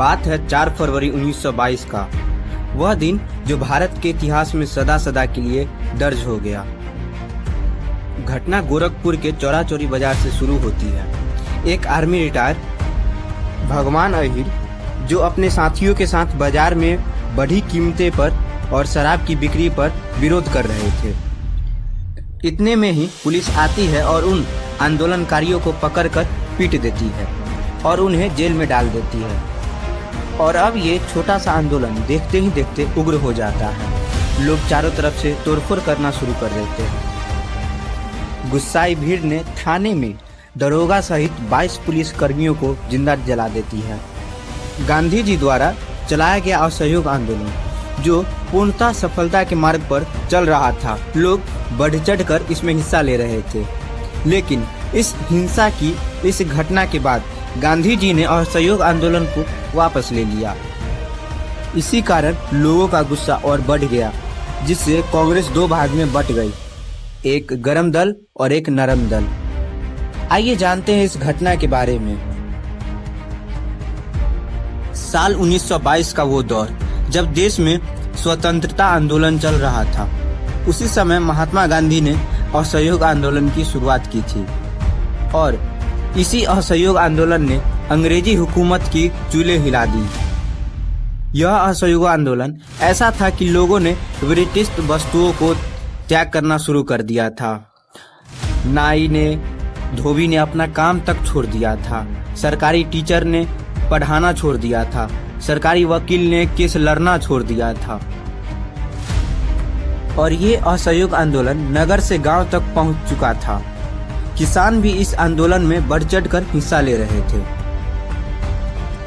बात है 4 फरवरी 1922 का। वह दिन जो भारत के इतिहास में सदा सदा के लिए दर्ज हो गया। घटना गोरखपुर के चौरा चौरी बाजार से शुरू होती है। एक आर्मी रिटायर भगवान अहिर जो अपने साथियों के साथ बाजार में बढ़ी कीमतें पर और शराब की बिक्री पर विरोध कर रहे थे। इतने में ही पुलिस आती है और उन आंदोलनकारियों को पकड़कर पीट देती है और उन्हें जेल में डाल देती है। और अब ये छोटा सा आंदोलन देखते ही देखते उग्र हो जाता है। लोग चारों तरफ से तोड़फोड़ करना शुरू कर देते हैं। गुस्साई भीड़ ने थाने में दरोगा सहित 22 पुलिस कर्मियों को जिंदा जला देती है। गांधी जी द्वारा चलाया गया असहयोग आंदोलन जो पूर्णतः सफलता के मार्ग पर चल रहा था। लोग बढ़ चढ़ कर इसमें हिस्सा ले रहे थे, लेकिन इस हिंसा की इस घटना के बाद गांधी जी ने असहयोग आंदोलन को वापस ले लिया। इसी कारण लोगों का गुस्सा और बढ़ गया, जिससे कांग्रेस दो भाग में बट गई, एक गरम दल और एक नरम दल। आइए जानते हैं इस घटना के बारे में। साल 1922 का वो दौर जब देश में स्वतंत्रता आंदोलन चल रहा था। उसी समय महात्मा गांधी ने असहयोग आंदोलन की शुरुआत की थी और इसी असहयोग आंदोलन ने अंग्रेजी हुकूमत की चूल्हे हिला दी। यह असहयोग आंदोलन ऐसा था कि लोगों ने ब्रिटिश वस्तुओं को त्याग करना शुरू कर दिया था। नाई ने, धोबी ने अपना काम तक छोड़ दिया था। सरकारी टीचर ने पढ़ाना छोड़ दिया था। सरकारी वकील ने केस लड़ना छोड़ दिया था। और ये असहयोग आंदोलन नगर से गांव तक पहुंच चुका था। किसान भी इस आंदोलन में बढ़ चढ़ कर हिस्सा ले रहे थे,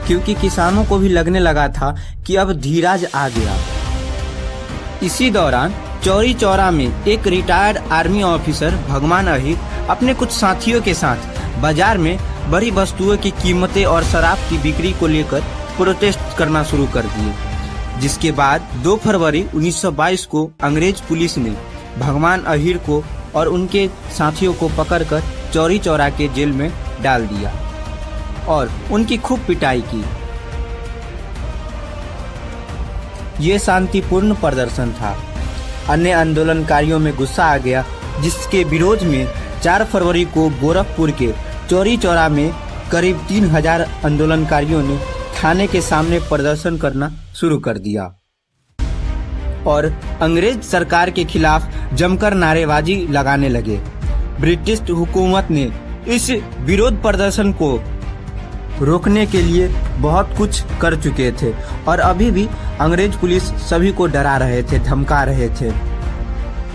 क्योंकि किसानों को भी लगने लगा था कि अब धीराज आ गया। इसी दौरान चौरी चौरा में एक रिटायर्ड आर्मी ऑफिसर भगवान अहिर अपने कुछ साथियों के साथ बाजार में बड़ी वस्तुओं की कीमतें और शराब की बिक्री को लेकर प्रोटेस्ट करना शुरू कर दिए, जिसके बाद 2 फरवरी 1922 को अंग्रेज पुलिस ने भगवान अहिर को और उनके साथियों को पकड़कर चौरी चौरा के जेल में डाल दिया और उनकी खूब पिटाई की। ये शांतिपूर्ण प्रदर्शन था। अन्य आंदोलनकारियों में गुस्सा आ गया, जिसके विरोध में 4 फरवरी को गोरखपुर के चौरी चौरा में करीब 3000 आंदोलनकारियों ने थाने के सामने प्रदर्शन करना शुरू कर दिया और अंग्रेज सरकार के खिलाफ जमकर नारेबाजी लगाने लगे। ब्रिटिश हुकूमत ने इस विरोध प्रदर्शन को रोकने के लिए बहुत कुछ कर चुके थे और अभी भी अंग्रेज पुलिस सभी को डरा रहे थे, धमका रहे थे,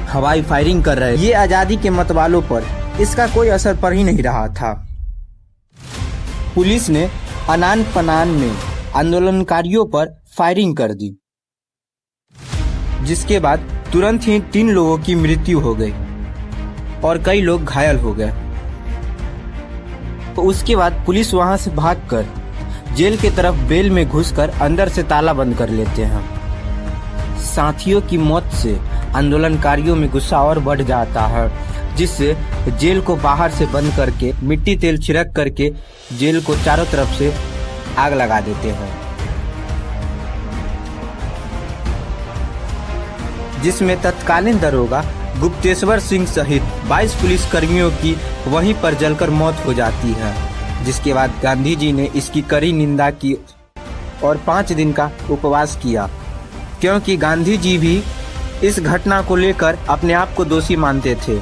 हवाई फायरिंग कर रहे थे। ये आजादी के मतवालों पर इसका कोई असर पड़ ही नहीं रहा था। पुलिस ने अनान फनान में आंदोलनकारियों पर फायरिंग कर दी, जिसके बाद तुरंत ही 3 लोगों की मृत्यु हो गई और कई लोग घायल हो गए। तो उसके बाद पुलिस वहां से भागकर जेल के तरफ बेल में घुसकर अंदर से ताला बंद कर लेते हैं। साथियों की मौत से आंदोलनकारियों में गुस्सा और बढ़ जाता है, जिससे जेल को बाहर से बंद करके मिट्टी तेल छिड़क करके जेल को चारों तरफ से आग लगा देते हैं, जिसमें तत्कालीन दरोगा गुप्तेश्वर सिंह सहित 22 पुलिस कर्मियों की वहीं पर जलकर मौत हो जाती है। जिसके बाद गांधी जी ने इसकी कड़ी निंदा की और 5 दिन का उपवास किया, क्योंकि गांधी जी भी इस घटना को लेकर अपने आप को दोषी मानते थे।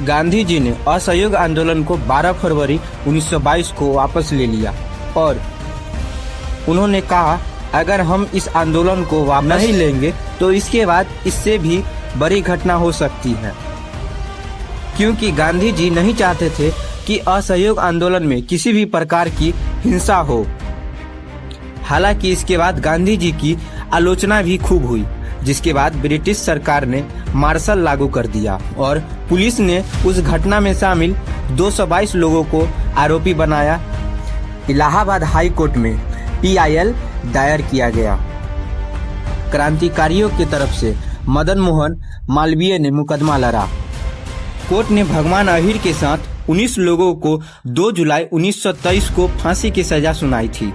गांधी जी ने असहयोग आंदोलन को 12 फरवरी 1922 को वापस ले लिया और उन्होंने कहा, अगर हम इस आंदोलन को वापस नहीं लेंगे तो इसके बाद इससे भी बड़ी घटना हो सकती है, क्योंकि गांधी जी नहीं चाहते थे कि असहयोग आंदोलन में किसी भी प्रकार की हिंसा हो। हालांकि इसके बाद गांधी जी की आलोचना भी खूब हुई, जिसके बाद ब्रिटिश सरकार ने मार्शल लागू कर दिया और पुलिस ने उस घटना में शामिल 222 लोगों को आरोपी बनाया। इलाहाबाद हाई कोर्ट में PIL दायर किया गया। क्रांतिकारियों की तरफ से मदन मोहन मालवीय ने मुकदमा लड़ा। कोर्ट ने भगवान अहिर के साथ 19 लोगों को 2 जुलाई 1923 को फांसी की सजा सुनाई थी।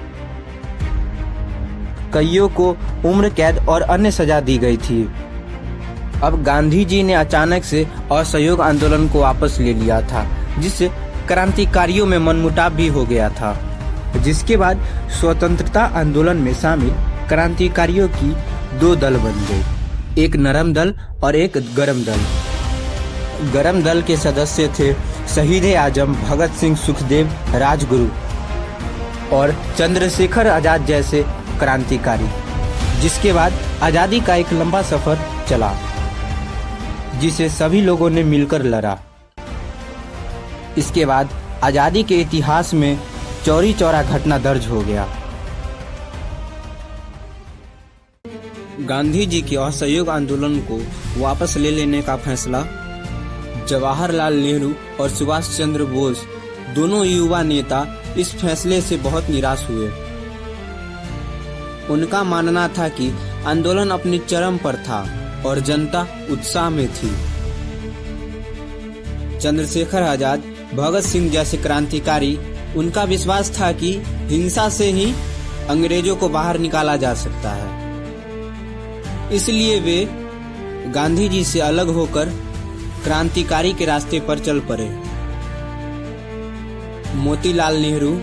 कईयों को उम्र कैद और अन्य सजा दी गई थी। अब गांधी जी ने अचानक से असहयोग आंदोलन को वापस ले लिया था, जिससे क्रांतिकारियों में मनमुटाव भी हो गया था। जिसके बाद स्वतंत्रता आंदोलन में शामिल क्रांतिकारियों की दो दल बन गए, एक नरम दल और एक गरम दल। गरम दल के सदस्य थे शहीद-ए-आजम भगत सिंह, सुखदेव, राजगुरु और चंद्रशेखर आजाद जैसे क्रांतिकारी। जिसके बाद आजादी का एक लंबा सफर चला, जिसे सभी लोगों ने मिलकर लड़ा। इसके बाद आजादी के इतिहास में चौरी चौरा घटना दर्ज हो गया। गांधी जी के असहयोग आंदोलन को वापस ले लेने का फैसला जवाहरलाल नेहरू और सुभाष चंद्र बोस दोनों युवा नेता इस फैसले से बहुत निराश हुए। उनका मानना था कि आंदोलन अपनी चरम पर था और जनता उत्साह में थी। चंद्रशेखर आजाद, भगत सिंह जैसे क्रांतिकारी, उनका विश्वास था कि हिंसा से ही अंग्रेजों को बाहर निकाला जा सकता है। इसलिए वे गांधी जी से अलग होकर क्रांतिकारी के रास्ते पर चल पड़े। मोतीलाल नेहरू,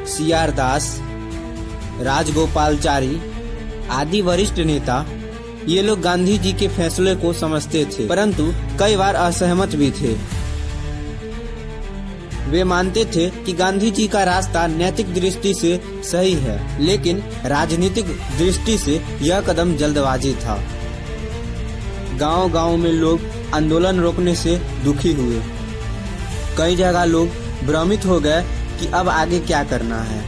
सी.आर. दास, राजगोपालचारी आदि वरिष्ठ नेता, ये लोग गांधी जी के फैसले को समझते थे, परंतु कई बार असहमत भी थे। वे मानते थे कि गांधी जी का रास्ता नैतिक दृष्टि से सही है, लेकिन राजनीतिक दृष्टि से यह कदम जल्दबाजी था। गांव-गांव में लोग आंदोलन रोकने से दुखी हुए। कई जगह लोग भ्रमित हो गए कि अब आगे क्या करना है।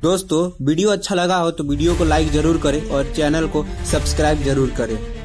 दोस्तों, वीडियो अच्छा लगा हो तो वीडियो को लाइक जरूर करें और चैनल को सब्सक्राइब जरूर करें।